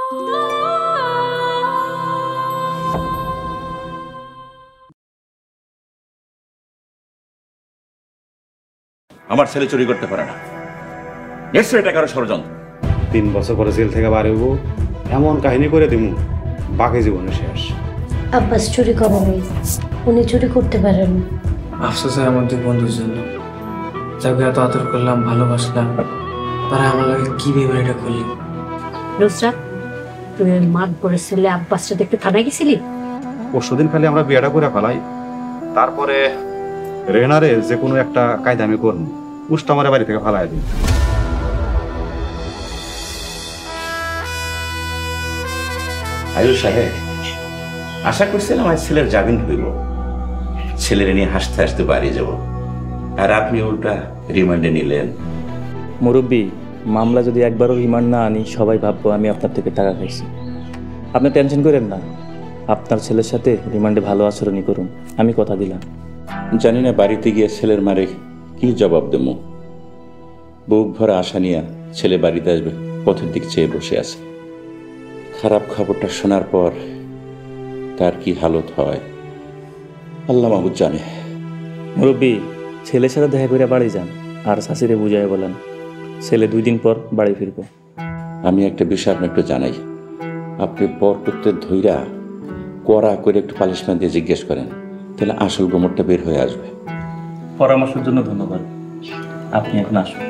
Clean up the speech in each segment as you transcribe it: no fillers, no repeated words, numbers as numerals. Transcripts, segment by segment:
আমার ছেলে চুরি করতে পারে না, নিশ্চয়ই এটা কারো ষড়যন্ত্র। 3 বছর পরে জেল থেকে বার হইব, এমন কাহিনী করে দিমু বাকি জীবনে শেষ। আব্বাস চুরি করেনি, উনি চুরি করতে পারেন। আফসোস হয় আমার 2 বন্ধুর জন্য, যাকে এত আদর করলাম, ভালোবাসলাম, তারা আমার লাগে কি বেমানিটা করলি। নুসরাত, তুই মাঠ পড়েছিলে, আব্বাসটা দেখতে থানায় গেছিলি? পরশুদিন খালি আমরা বিয়েটা করে ফেলাই, তারপরে রেনারে যে কোনো একটা কায়দা আমি করবো, উষ্টা আমার বাড়ি থেকে ফালাই দিই। আয়ুষ সাহেব, আশা করছিলাম আমার ছেলের জামিন হইব, ছেলের নিয়ে হাসতে হাসতে বাড়ি যাব, আর আপনি উল্টা রিমান্ডে নিলেন। মুরব্বী, মামলা যদি একবারও রিমান্ড না আনি সবাই ভাববো আমি আপনার থেকে টাকা খাইছি। আপনি টেনশন করেন না, আপনার ছেলের সাথে রিমান্ডে ভালো আচরণই করুন, আমি কথা দিলাম। জানি না বাড়িতে গিয়ে ছেলের মারে কি জবাব দেব। বুক ভরা আশা নিয়ে ছেলে বাড়িতে আসবে, পথের দিক চেয়ে বসে আছে। খারাপ খবরটা শোনার পর তার কি হালত হয় আল্লাহ মাহবুব জানে। মুরব্বী, ছেলের সাথে দেখা করে বাড়ি যান, আর শাশুড়ি বুঝাই বলেন ছেলে 2 দিন পর বাড়ি ফিরবো। আমি একটা বিষয় আপনাকে একটু জানাই, আপনি পর করতে ধৈরা কড়া করে একটু পালিশমেন্ট দিয়ে জিজ্ঞেস করেন, তাহলে আসল গোমরটা বের হয়ে আসবে। পরামর্শের জন্য ধন্যবাদ, আপনি এখন আসুন।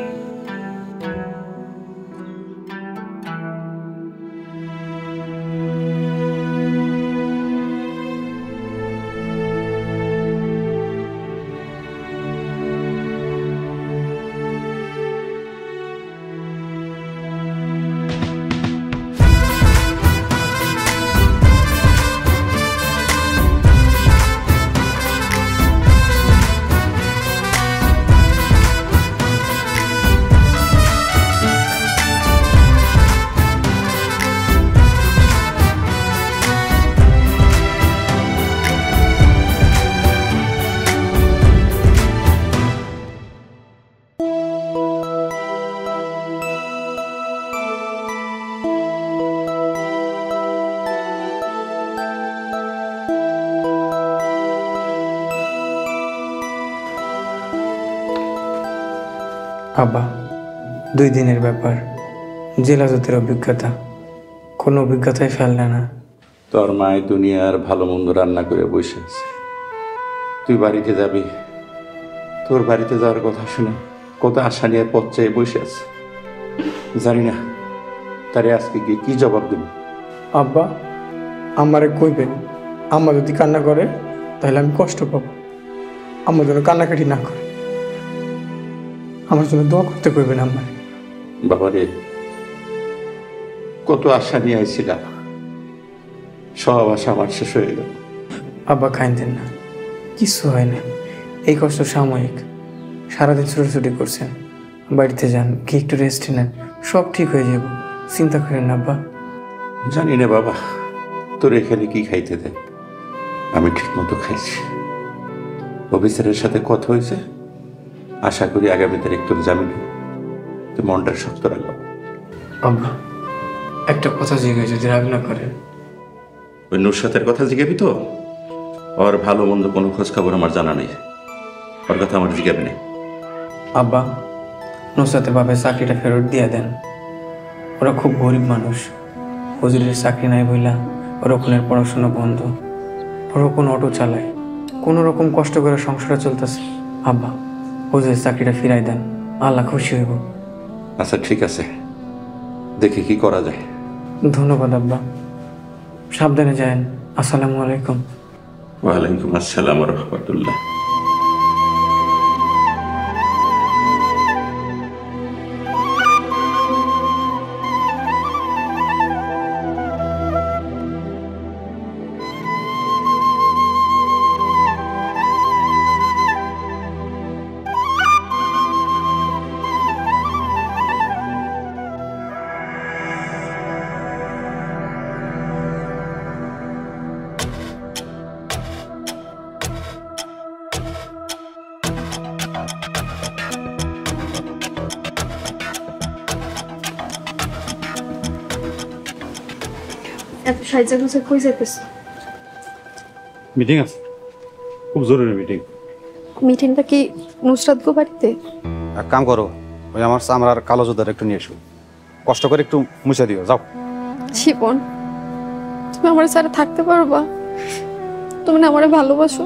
আব্বা, 2 দিনের ব্যাপার, জেলাজতের অভিজ্ঞতা, কোনো অভিজ্ঞতাই ফেললে না। তোর মায় দুনিয়ার ভালো মন্দ রান্না করে বসে আছে, তুই বাড়িতে যাবি, তোর বাড়িতে যাওয়ার কথা শুনে কত আশা নিয়ে পথ চেয়ে বসে আছে। জানি না তারে আজকে গিয়ে কি জবাব দেব। আব্বা, আমারে কইবেন, আম্মা যদি কান্না করে তাহলে আমি কষ্ট পাবো, আমার জন্য কান্নাকাটি না করে আমার জন্য দোয়া করতে কইবেন আম্মা। বাবারে, কত আশা নিয়ে আইছিলাম, সব আশা আমার শেষ হয়ে গেল। আব্বা খাইতেন না, কিছু হয় না, এই কষ্ট সাময়িক, সারাদিন ছুটোছুটি করছেন, বাড়িতে যান, কি একটু রেস্ট নেন, সব ঠিক হয়ে যাব, চিন্তা করেন না আব্বা। জানি না বাবা, তোর এখানে কি খাইতে দেয়, আমি ঠিক মতো খাইছি। অফিসারের সাথে কথা হয়েছে, আশা করি আগামী তারিখ তোর জামিন তুই মনটা শক্ত রাখবো। আব্বা, একটা কথা জিজ্ঞাসা যদি রাগ না করেন। ওই নুরসাতের কথা জিজ্ঞাবি তো? ওর ভালো মন্দ কোনো খোঁজ খবর আমার জানা নেই, ওর কথা আমার জিজ্ঞাবি নেই। আব্বা, নুসরাতের বাপের চাকরিটা ফেরত দিয়ে দেন, ওরা খুব গরিব মানুষ, হুজুরের চাকরি নাই বইলা ওর ওখানের পড়াশোনা বন্ধ, ওরা কোনো অটো চালায়, কোনো রকম কষ্ট করে সংসারটা চলতেছে। আব্বা, হুজুরের চাকরিটা ফিরাই দেন, আল্লাহ খুশি হইব। আচ্ছা ঠিক আছে, দেখি কি করা যায়। ধন্যবাদ আব্বা, সাবধানে যায়েন। আসসালামু আলাইকুম। ওয়ালাইকুম আসসালাম ওয়া রাহমাতুল্লাহ। এত সাহায্য করছে কই যাইতেছ? মিটিং আছে, খুব জরুরি মিটিং। মিটিংটা কি নুসরাত গো বাড়িতে? এক কাম করো, ওই আমার চামড়ার কালো জোদার একটু নিয়ে এসো, কষ্ট করে একটু মুছে দিও, যাও। শিবন, তুমি আমার সাথে থাকতে পারবা? তুমি না আমারে ভালোবাসো?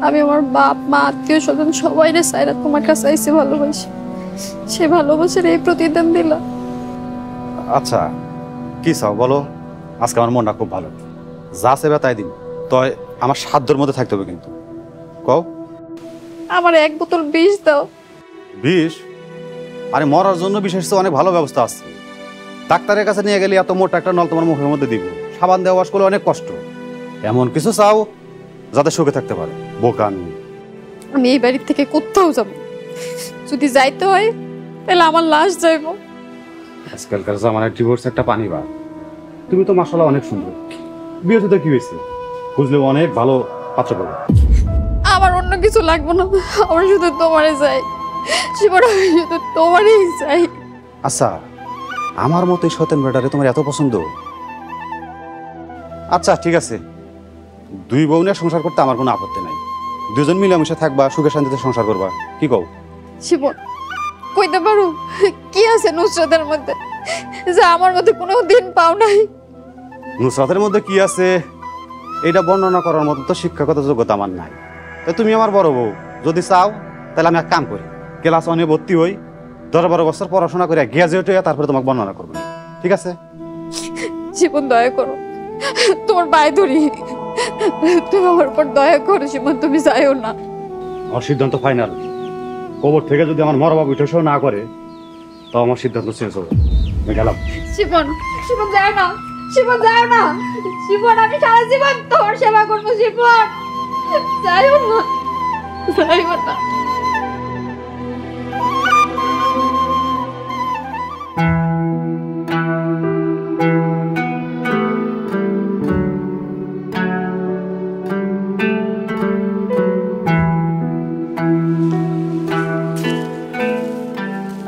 আমি আমার বাপ মা আত্মীয় স্বজন সবাই রে সাইরা তোমার কাছে আইসে ভালোবাসি, সে ভালোবাসার এই প্রতিদান দিলা। আচ্ছা কি চাও বলো, আজকে আমার মনটা খুব ভালো, যা সেবা তাই দিন, তয় আমার সাধ্যের মধ্যে থাকতে হবে কিন্তু। কও। আমার এক বোতল বিষ দাও। বিষ? আরে মরার জন্য বিশেষ অনেক ভালো ব্যবস্থা আছে, ডাক্তারের কাছে নিয়ে গেলে এত মোটা একটা নল তোমার মুখের মধ্যে দিব, সাবান দেওয়া ওয়াশ করলে অনেক কষ্ট, এমন কিছু চাও যাতে সুখে থাকতে পারো। বোকা আমি এই বাড়ির থেকে কোথাও যাব, যদি যাইতে হয় তাহলে আমার লাশ যাইব। আজকালকার জামানায় ডিভোর্স একটা পানি বা, তুমি তো মাশাআল্লাহ অনেক সুন্দর, বিয়ে তো কি হয়েছে, খুঁজলে অনেক ভালো পাত্র পাবে। আমার অন্য কিছু লাগবে না, আমার শুধু তোমারে চাই জীবন, আমি শুধু তোমারই চাই। আচ্ছা আমার মতো এই সতেন বেটারে তোমার এত পছন্দ? আচ্ছা ঠিক আছে, দুই বউ নিয়ে সংসার করতে আমার কোনো আপত্তি নাই, দুজন মিলেমিশে থাকবা, সুখে শান্তিতে সংসার করবা, কি কও? জীবন, কইতে পারো কি আছে নুসরাতের মধ্যে যা আমার মধ্যে কোনো দিন পাও নাই? নুসরাতের মধ্যে কি আছে এটা বর্ণনা করার মতো তো শিক্ষাগত যোগ্যতা আমার নাই, তাই তুমি আমার বড় বউ, যদি চাও তাহলে আমি এক কাম করি, ক্লাস 1-এ ভর্তি হই, 10-12 বছর পড়াশোনা করে গ্র্যাজুয়েট হয়ে তারপরে তোমাকে বর্ণনা করবো, ঠিক আছে? জীবন, দয়া করো, তোমার পায়ে ধরি, তুমি আমার উপর দয়া করো জীবন, তুমি যাইও না। আমার সিদ্ধান্ত ফাইনাল, কবর থেকে যদি আমার মরা বাবু উঠেও না করে তাও আমার সিদ্ধান্ত চেঞ্জ হবে, আমি গেলাম। জীবন, জীবন যাও না, জীবন যাও না, জীবন আমি সারা জীবন তোমার সেবা করবো, জীবন যাইও না, যাইও না।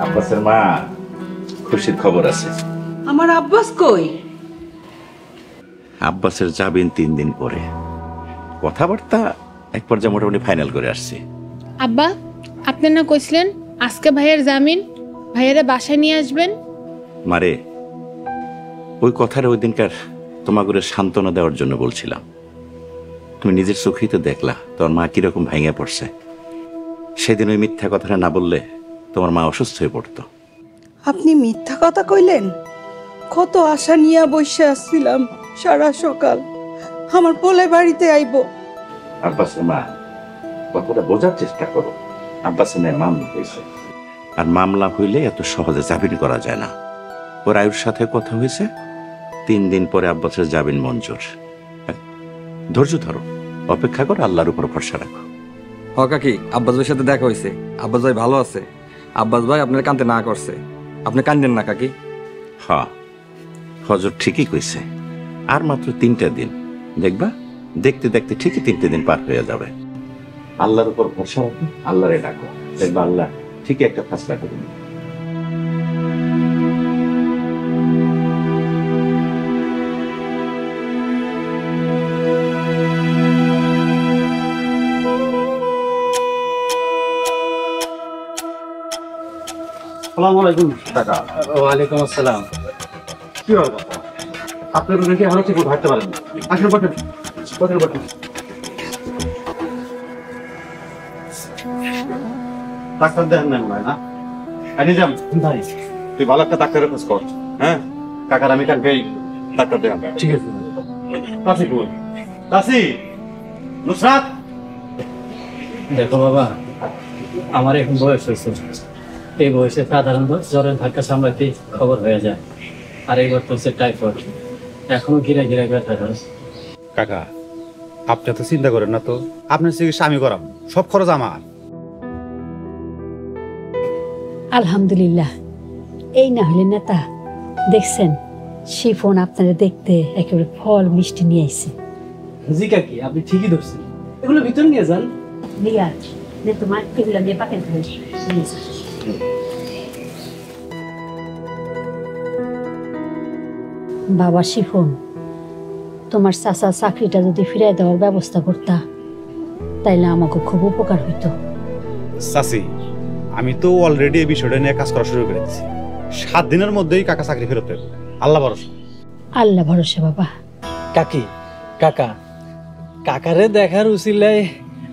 আব্বাসের মা, খুশির খবর আছে। আমার আব্বাস কই? আব্বাসের যাবেন 3 দিন পরে, কথাবার্তা এক পর্যায়ে মোটামুটি ফাইনাল করে আসছে। আব্বা, আপনি না কইছিলেন আজকে ভাইয়ের জামিন, ভাইয়েরা বাসায় নিয়ে আসবেন? মারে, ওই কথাটা ওই দিনকার তোমাকে সান্ত্বনা দেওয়ার জন্য বলছিলাম। তুমি নিজের চোখেই তো দেখলা তোমার মা কিরকম ভেঙে পড়ছে। সেদিন ওই মিথ্যা কথাটা না বললে তোমার মা অসুস্থ হয়ে পড়তো। আপনি মিথ্যা কথা কইলেন? কত আশা নিয়ে বসে আসছিলাম সারা সকাল, আমার পোলে বাড়িতে আইব। আব্বাসের মা, কথাটা বোঝার চেষ্টা করো। আব্বাসের মেয়ে মামলা হয়েছে, আর মামলা হইলে এত সহজে জামিন করা যায় না। ওর আয়ুর সাথে কথা হয়েছে, 3 দিন পরে আব্বাসের জামিন মঞ্জুর। ধৈর্য ধরো, অপেক্ষা করো, আল্লাহর উপর ভরসা রাখো। হ কাকি, আব্বাস ভাইয়ের সাথে দেখা হয়েছে, আব্বাস ভাই ভালো আছে। আব্বাস ভাই আপনার কান্দতে না করছে, আপনি কান্দেন না কাকি। হ্যাঁ, হজর ঠিকই কইছে, আর মাত্র 3টা দিন, দেখবা দেখতে দেখতে ঠিকই 3টে দিন পার হয়ে যাবে। আল্লাহর উপর ভরসা রাখো, আল্লাহরে ডাকো, দেখবা আল্লাহ ঠিকই একটা ফাসলা করবে। আসসালামু আলাইকুম কাকা। ওয়ালাইকুম আসসালাম। কি হল কথা, আপনার রোগীকে এখনো ঠিক মতো হাঁটতে পারেন? আসেন, বসেন বসেন বসেন। ডাক্তার দেখেন না মনে হয় না? নিজাম ভাই, তুই ভালো একটা ডাক্তারের খোঁজ কর। হ্যাঁ কাকার আমি কালকেই ডাক্তার দেখাম। ঠিক আছে। কাশি বল, কাশি, নুসরাত। দেখো বাবা, আমার এখন বয়স হয়েছে, এই বয়সে সাধারণত জ্বরের ধাক্কা সামলাতে খবর হয়ে যায়, আর এইবার তো হচ্ছে টাইফয়েড, এখনো ঘিরে ঘিরে ব্যথা হয়। কাকা আপনি তো চিন্তা করেন না তো, আপনার চিকিৎসা আমি করাম, সব খরচ আমার। আলহামদুলিল্লাহ, এই না হলে নেতা, দেখছেন শিফন আপনারা দেখতে একেবারে ফল মিষ্টি নিয়ে আইছে। জি কাকি, আপনি ঠিকই ধরছেন, এগুলো ভিতরে নিয়ে যান। নিয়া নে তোমার এগুলো নিয়ে পাকেন ধরে বাবা শিফন, তোমার চাচা চাকরিটা যদি ফিরাই দেওয়ার ব্যবস্থা করতা তাইলে আমাকে খুব উপকার হইতো। চাচি, আমি তো অলরেডি এই বিষয়টা নিয়ে কাজ করা শুরু করে দিচ্ছি। 7 দিনের মধ্যেই কাকা চাকরি ফেরত পাবে, আল্লাহ ভরসা। আল্লাহ ভরসা বাবা। কাকি, কাকা, কাকারে দেখার উসিলায়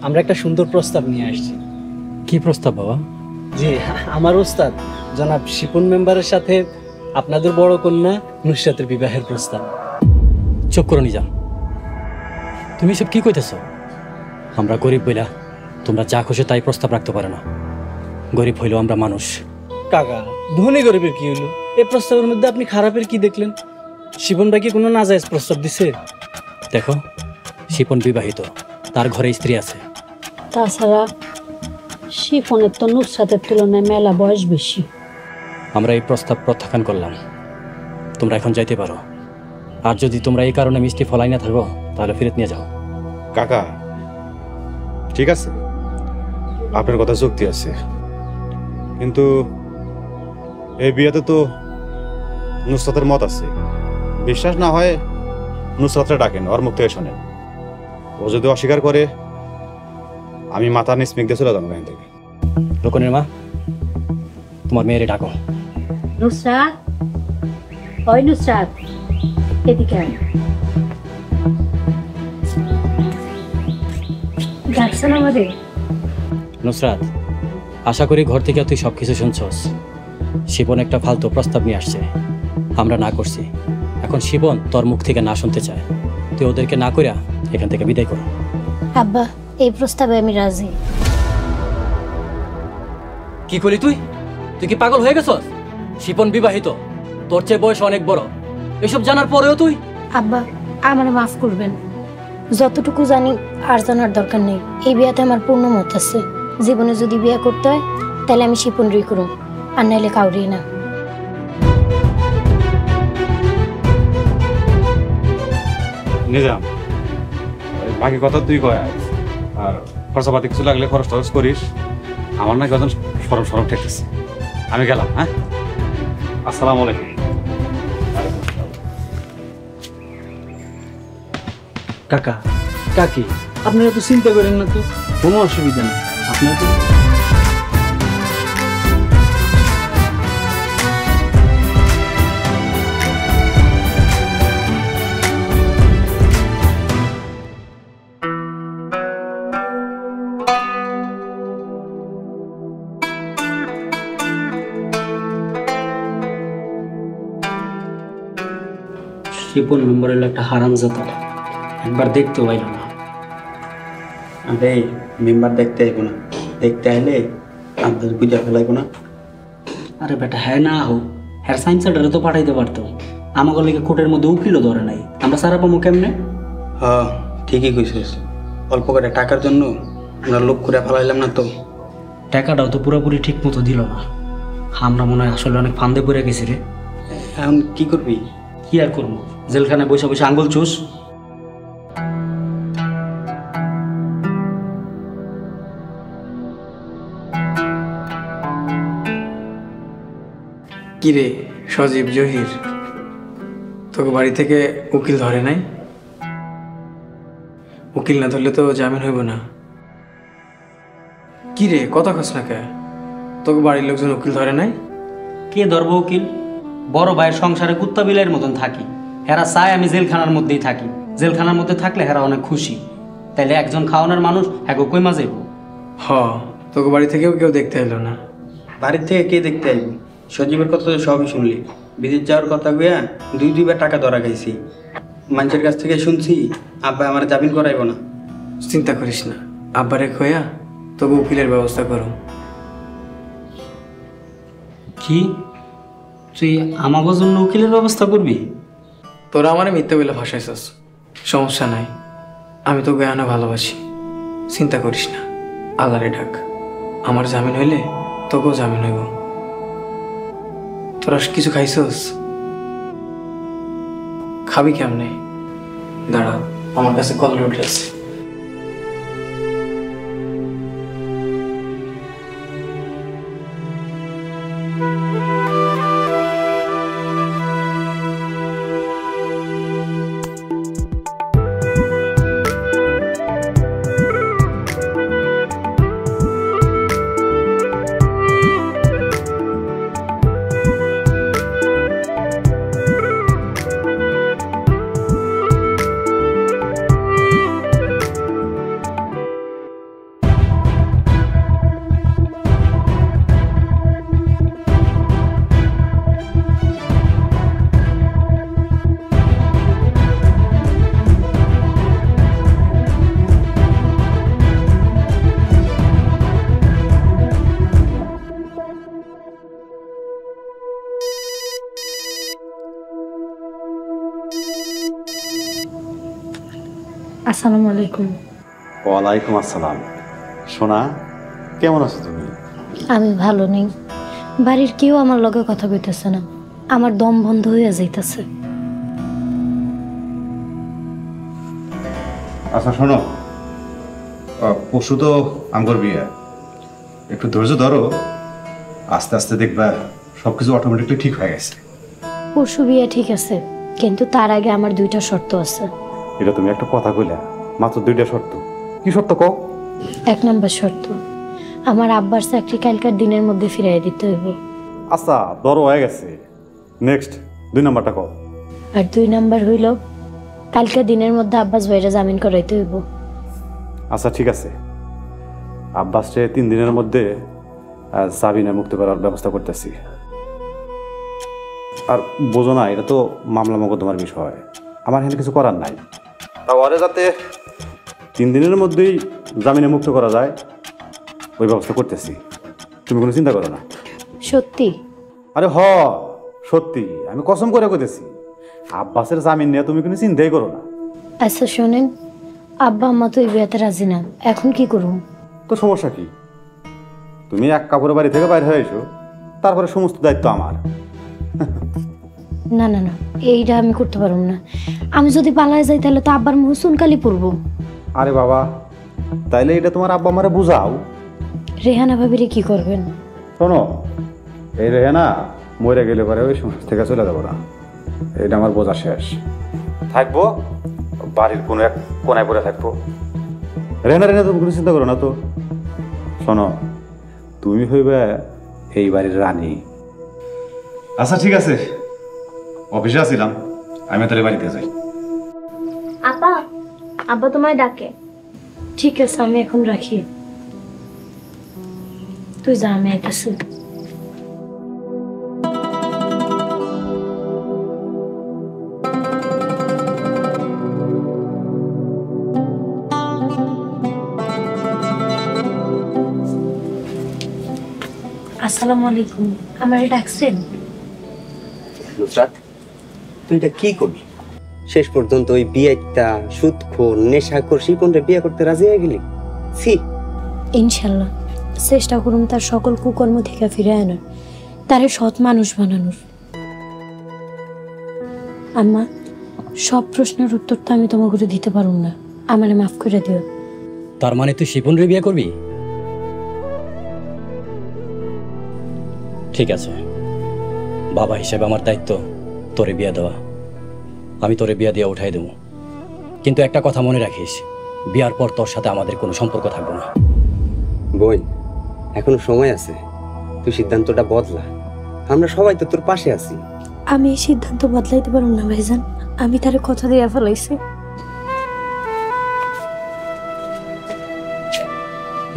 আমরা একটা সুন্দর প্রস্তাব নিয়ে আসছি। কি প্রস্তাব বাবা? জি, আমার ওস্তাদ জনাব শিপন মেম্বারের সাথে আপনাদের বড় কন্যা নুসরাতের বিবাহের প্রস্তাব। চুপ করো নিজাম, তুমি সব কি কইতেছ? আমরা গরিব বইলা তোমরা যা খুশি তাই প্রস্তাব রাখতে পারে না। গরিব হইলেও আমরা মানুষ। কাকা, ধনী গরিবের কি হলো? এই প্রস্তাবের মধ্যে আপনি খারাপের কি দেখলেন? শিপন ভাই কি কোনো নাজায়েজ প্রস্তাব দিছে? দেখো, শিপন বিবাহিত, তার ঘরে স্ত্রী আছে। তাছাড়া শিফনের তো নুসরাতের তুলনায় মেলা বয়স বেশি। আমরা এই প্রস্তাব প্রত্যাখ্যান করলাম। তোমরা এখন যাইতে পারো। আর যদি তোমরা এই কারণে মিষ্টি ফলাই না থাকো তাহলে ফিরত নিয়ে যাও। কাকা, ঠিক আছে, আপনার কথা যুক্তি আছে, কিন্তু এই বিয়েতে তো নুসরাতের মত আছে। বিশ্বাস না হয় নুসরাতটা ডাকেন, ওর মুখ থেকে শোনেন। ও যদি অস্বীকার করে আমি মাথা নিয়ে স্মিক দিয়ে চলে যাবো এখান থেকে। রোকনের মা, তোমার মেয়েরে ডাকো। নুসরাত, ওই নুসরাত, এদিকে আয়। ডাকছেন আমাদের? নুসরাত, আশা করি ঘর থেকে তুই সব কিছু শুনছস। শিপন একটা ফালতু প্রস্তাব নিয়ে আসছে, আমরা না করছি। এখন শিপন তোর মুখ থেকে না শুনতে চায়, তুই ওদেরকে না কইরা এখান থেকে বিদায় কর। আব্বা, এই প্রস্তাবে আমি রাজি। কি করলি তুই? তুই কি পাগল হয়ে গেছস? শিপন বিবাহিত, তোর চেয়ে বয়স অনেক বড়। এসব জানার পরেও তুই? আব্বা, আমার মাফ করবেন। যতটুকু জানি আর জানার দরকার নেই। এই বিয়াতে আমার পূর্ণ মত আছে। জীবনে যদি বিয়ে করতে হয় তাহলে আমি শিপনরি করুম, আর নাইলে কাউরি না। নিজাম, বাকি কথা তুই কয়, আর খরচাপাতি কিছু লাগলে খরচ টরচ করিস। আমার না কজন সরম সরম ঠেকতেছে। আমি গেলাম। হ্যাঁ, আসসালামু আলাইকুম। কাকা, কাকি, আপনারা তো চিন্তা করেন না, তো কোনো অসুবিধা নেই। আপনারা তো শিপন মেম্বার হলো একটা হারামজাদা, একবার দেখতেও পাইল না। আরে মেম্বার দেখতে আইব না, দেখতে আইলে আব্বাস বুঝা ফেলাইব না। আরে বেটা, হ্যাঁ না হোক, হ্যাঁ সাইন্স সেন্টারে তো পাঠাইতে পারতো। আমাকে লেগে কোর্টের মধ্যে উকিলও ধরে নাই, আমরা সারা পাবো কেমনে? হ্যাঁ ঠিকই কইছিস, অল্প করে টাকার জন্য আমরা লোক করে ফেলাইলাম না তো। টাকাটাও তো পুরোপুরি ঠিক মতো দিল না। আমরা মনে হয় আসলে অনেক ফান্দে পড়ে গেছি রে। এখন কি করবি? কি আর করবো, জেলখানায় বসে বসে আঙ্গুল চুষ। কিরে সজীব, জহির, তোকে বাড়ি থেকে উকিল ধরে নাই? উকিল না ধরলে তো জামিন হইব না। কিরে কথা কস না কে? তোকে বাড়ির লোকজন উকিল ধরে নাই? কে ধরবো উকিল? বড় ভাইয়ের সংসারে কুত্তা বিলের মতন থাকি, হেরা চায় আমি জেলখানার মধ্যেই থাকি। জেলখানার মধ্যে থাকলে হেরা অনেক খুশি। তাইলে একজন খাওয়ানোর মানুষ এক কই মা যাইব? হ, তোকে বাড়ি থেকেও কেউ দেখতে এলো না। বাড়ির থেকে কে দেখতে আইব? সজীবের কথা তো সবই শুনলি। বিদেশ যাওয়ার কথা গিয়া দুইবার টাকা ধরা খাইছি। মানুষের কাছ থেকে শুনছি আব্বা আমার জামিন করাইব না। চিন্তা করিস না, আব্বারে খোয়া তবু উকিলের ব্যবস্থা করো। কি তুই আমাকে জন্য উকিলের ব্যবস্থা করবি? তোরা আমার মিথ্যা বলে ভাসাইছস, সমস্যা নাই। আমি তো গয়ানা ভালোবাসি, চিন্তা করিস না। আল্লাহরে ডাক, আমার জামিন হইলে তোকেও জামিন হইব। তোরা কিছু খাইছস? খাবি কেমনে? দাঁড়া, আমার কাছে কল রুটি আছে। আসসালামু আলাইকুম। ওয়ালাইকুম আসসালাম। সোনা, কেমন আছো তুমি? আমি ভালো নেই, বাড়ির কেউ আমার লগে কথা কইতেছে না, আমার দম বন্ধ হইয়া যাইতেছে। আচ্ছা শোনো, পরশু তো আমার বিয়ে, একটু ধৈর্য ধরো, আস্তে আস্তে দেখবা সবকিছু অটোমেটিকলি ঠিক হয়ে গেছে। পরশু বিয়ে ঠিক আছে, কিন্তু তার আগে আমার 2টা শর্ত আছে। এটা তুমি একটা কথা কইলা, মাত্র 2টা শর্ত? কি শর্ত কও? 1 নম্বর শর্ত, আমার আব্বার চাকরি কালকার দিনের মধ্যে ফিরাই দিতে হইব। আচ্ছা ধরো হয়ে গেছে, নেক্সট 2 নাম্বারটা কও। আর 2 নাম্বার হইল কালকার দিনের মধ্যে আব্বাস ভাইরা জামিন করাইতে হইব। আচ্ছা ঠিক আছে, আব্বাসে 3 দিনের মধ্যে সাবিনা মুক্ত করার ব্যবস্থা করতেছি। আর বোঝো না, এটা তো মামলা মোকদ্দমার বিষয়, আমার এখানে কিছু করার নাই। তা ওরে যাতে 3 দিনের মধ্যেই জামিনে মুক্ত করা যায় ওই ব্যবস্থা করতেছি, তুমি কোনো চিন্তা করো না। সত্যি? আরে সত্যি, আমি কসম করে কইতেছি, আব্বাসের জামিন নিয়ে তুমি কোনো চিন্তাই করো না। আচ্ছা শোনেন, আব্বা আম্মা তো এই বিয়েতে রাজি না, এখন কি করব? তো সমস্যা কি, তুমি এক কাপড়ের বাড়ি থেকে বাইরে হয়ে এসো, তারপরে সমস্ত দায়িত্ব আমার। না না না, এইটা আমি করতে পারবো না। আমি যদি পালায় যাই তাহলে তো আব্বার মুখ চুনকালি পড়বো। আরে বাবা, তাইলে এটা তোমার আব্বা আমারে বুঝাও। রেহানা ভাবিরে কি করবেন? শোনো, এই রেহানা মরে গেলে পরে ওই সংসার থেকে চলে যাবো না, এটা আমার বোঝা শেষ। থাকবো বাড়ির কোনো এক কোনায় পড়ে থাকবো। রেহানা তুমি কোনো চিন্তা করো না তো। শোনো, তুমি হইবে এই বাড়ির রানী। আচ্ছা ঠিক আছে, অফিসে আসছিলাম, আমি তাহলে বাড়িতে যাই। আপা, আব্বা তোমায় ডাকে। ঠিক আছে, আমি এখন রাখি, তুই যা, আমি আইতাছি। আসসালামু আলাইকুম, আমার ডাকছেন? নুসরাত, তুই এটা কি করবি? শেষ পর্যন্ত ওই বিয়েটা সুদখোর নেশাখোর শিপনরে বিয়ে করতে রাজি হয়ে গেলি? ছি! ইনশাল্লাহ চেষ্টা করুন তার সকল কুকর্ম থেকে ফিরে আনার, তারে সৎ মানুষ বানানোর। আম্মা, সব প্রশ্নের উত্তর তো আমি তোমাকে দিতে পারব না, আমারে মাফ করে দিও। তার মানে তুই শিপনরে বিয়ে করবি? ঠিক আছে, বাবা হিসেবে আমার দায়িত্ব তোরে বিয়ে দেওয়া, আমি তোরে বিয়ে দিয়ে উঠাই দেবো। কিন্তু একটা কথা মনে রাখিস, বিয়ার পর তোর সাথে আমাদের কোনো সম্পর্ক থাকবে না। বোন, এখনো সময় আছে, তুই সিদ্ধান্তটা বদলা, আমরা সবাই তো তোর পাশে আছি। আমি এই সিদ্ধান্ত বদলাইতে পারব না ভাইজান, আমি তারে কথা দিয়ে ফেলাইছি।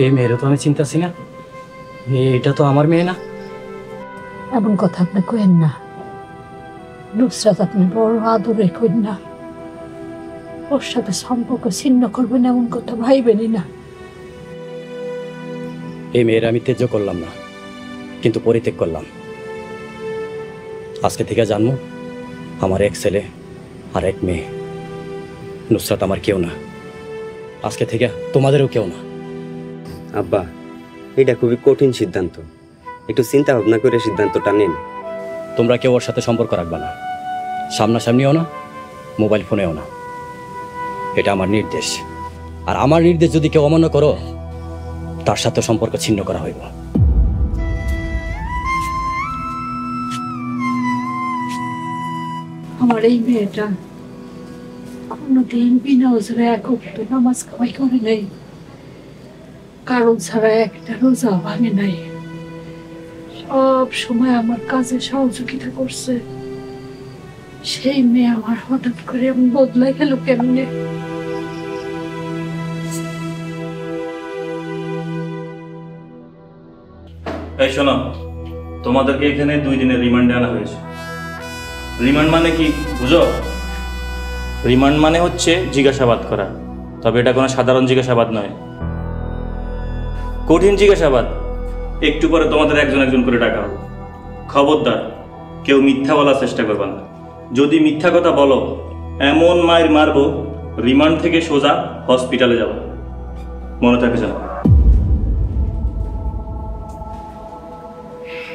এই মেয়েরও তো আমি চিন্তাছি না, এটা তো আমার মেয়ে না। এমন কথা আপনি কইেন না, নুসরাত আপনি বড় আদরে কইন না, ওর সাথে সম্পর্ক ছিন্ন করবেন এমন কথা ভাইবেনই না। এই মেয়ের আমি ত্যায্য করলাম না, কিন্তু পরিত্যাগ করলাম। আজকে থেকে জানবো, আমার এক ছেলে আর এক মেয়ে, নুসরাত আমার কেউ না, আজকে থেকে তোমাদেরও কেউ না। আব্বা, এটা খুবই কঠিন সিদ্ধান্ত, একটু চিন্তা ভাবনা করে সিদ্ধান্তটা নেন। তোমরা কেউ ওর সাথে সম্পর্ক রাখবে না, সামনাসামনিও না, মোবাইল ফোনেও না, এটা আমার নির্দেশ। আর আমার নির্দেশ যদি কেউ অমান্য করো, তার সাথে সম্পর্ক ছিন্ন করা হইব। আমার এই মেয়েটা কোনোদিন বিনা ওজরে এক ওয়াক্ত নামাজ কামাই করে নাই, কারণ ছাড়া একটা রোজা ভাঙে নাই, সব সময় আমার কাজে সহযোগিতা করছে। সেই মেয়ে আমার হঠাৎ করে এমন বদলাই গেল কেমনে? এই শোনো, তোমাদেরকে এখানে 2 দিনের রিমান্ডে আনা হয়েছে। রিমান্ড মানে কি বুঝো? রিমান্ড মানে হচ্ছে জিজ্ঞাসাবাদ করা, তবে এটা কোনো সাধারণ জিজ্ঞাসাবাদ নয়, কঠিন জিজ্ঞাসাবাদ। একটু পরে তোমাদের একজন একজন করে ডাকা হবে। খবরদার কেউ মিথ্যা বলার চেষ্টা করবে না, যদি মিথ্যা কথা বলো এমন মায়ের মারবো রিমান্ড থেকে সোজা হসপিটালে যাব, মনে থাকে যেন।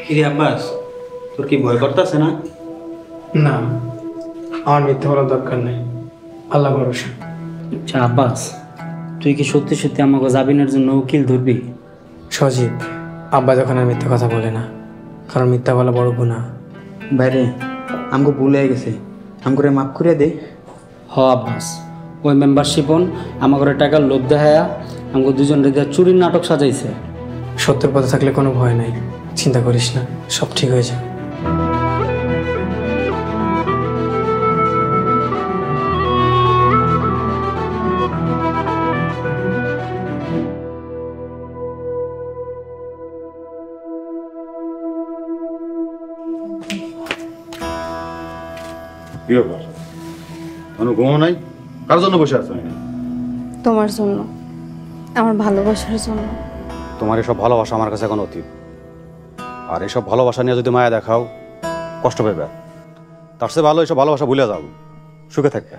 কিরে আব্বাস, তোর কি ভয় করতেছে না? না, আমার মিথ্যে বলার দরকার নেই, আল্লাহ ভরসা। আচ্ছা আব্বাস, তুই কি সত্যি সত্যি আমাকে জামিনের জন্য উকিল ধরবি? সজীব, আব্বা যখন আর মিথ্যা কথা বলে না, কারণ মিথ্যা বলা বড় গুনাহ। বাইরে আমাকে ভুল হয়ে গেছে, আমাকে মাফ করে দে। হ আব্বাস, ওই মেম্বারশিপন আমাকে টাকার লোভ দেখায়া আমাকে দুজন রেখে চুরির নাটক সাজাইছে। সত্যের পথে থাকলে কোনো ভয় নাই, চিন্তা করিস না, সব ঠিক হয়ে যাবে। কি ব্যাপার? কোনো ঘুমো নাই? কার জন্য বসে আছো? তোমার জন্য, আমার ভালোবাসার জন্য। তোমার এসব ভালোবাসা আমার কাছে এখন অতীত। আর এসব ভালোবাসা নিয়ে যদি মায়া দেখাও, কষ্ট পাবে। তার চেয়ে ভালো এসব ভালোবাসা ভুলে যাও, সুখে থাকবে।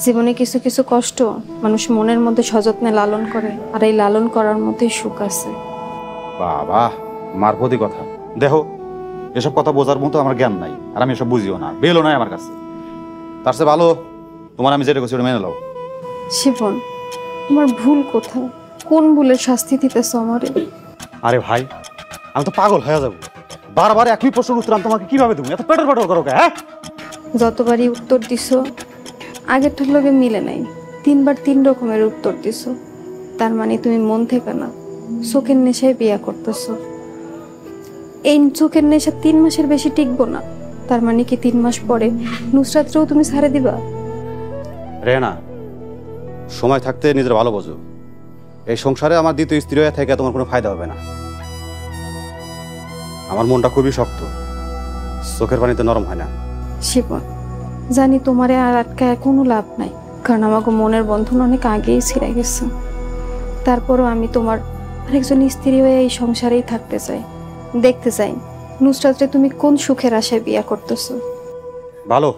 জীবনে কিছু কিছু কষ্ট মানুষ মনের মধ্যে সযত্নে লালন করে, আর এই লালন করার মধ্যেই সুখ আছে। বাবা, মারপতি কথা। দেখো, এসব কথা বোঝার মতো আমার জ্ঞান নাই, আর আমি এসব বুঝিও না, বেলও নাই আমার কাছে। তার চেয়ে ভালো তোমার আমি যেটা করছি ওটা মেনে নাও। শিবন, তোমার ভুল কোথায়? কোন ভুলের শাস্তি দিতেছ আমারে? আরে ভাই, আমি তো পাগল হয়ে যাবো। বারবার একই প্রশ্নের উত্তর আমি তোমাকে কিভাবে দেবো? এত পেটর পেটর করো, হ্যাঁ? যতবারই উত্তর দিছ আগেরটার লগে মিলে নাই। 3 বার 3 রকমের উত্তর দিছ। তার মানে তুমি মন থেকে না, চোখের নেশায় বিয়া করতেছ। এই চোখের নেশা 3 মাসের বেশি টিকবো না। তার মানে কি 3 মাস পরে নুসরাতরেও তুমি ছাড়ে দিবা? রেনা, সময় থাকতে নিজের ভালো বোঝো। এই সংসারে আমার দ্বিতীয় স্ত্রী হয়ে থেকে তোমার কোনো ফায়দা হবে না। আমার মনটা খুবই শক্ত, চোখের পানিতে নরম হয় না। শিবন, জানি তোমারে আর আটকায় কোনো লাভ নাই, কারণ আমাকে মনের বন্ধন অনেক আগেই ছিঁড়ে গেছে। তারপরও আমি তোমার আরেকজন স্ত্রী হয়ে এই সংসারেই থাকতে চাই, দেখতে চাই নুসরাতরে তুমি কোন সুখের আশায় বিয়া করতেছো। ভালো,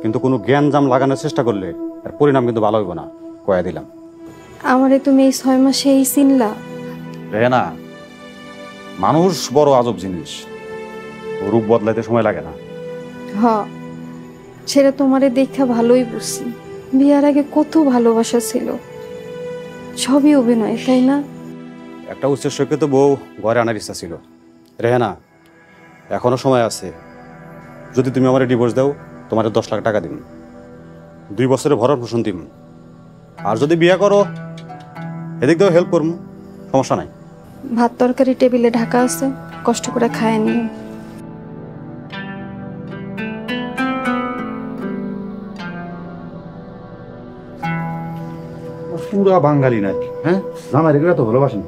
কিন্তু কোনো জ্ঞান জাম লাগানোর চেষ্টা করলে এর পরিণাম কিন্তু ভালো হইব না, কয়া দিলাম। আমারে তুমি এই 6 মাসে এই চিনলা? রেনা, মানুষ বড় আজব জিনিস, রূপ বদলাইতে সময় লাগে না। হ, সেটা তোমারে দেখা ভালোই বুঝছি। বিয়ার আগে কত ভালোবাসা ছিল, সবই অভিনয়, তাই না? একটা উচ্চ শিক্ষিত বউ ঘরে আনার ইচ্ছা ছিল। রেহানা, এখনো সময় আছে। যদি তুমি আমার ডিভোর্স দাও, তোমার 10 লাখ টাকা দিন, 2 বছরের ভরণ পোষণ দিন। আর যদি বিয়ে করো, এদিক দিয়েও হেল্প করবো, সমস্যা নাই। ভাত তরকারি টেবিলে ঢাকা আছে, কষ্ট করে খায় নিও। পুরা বাঙালি নাকি? হ্যাঁ, জামাই রেখে তো ভালোবাসেন।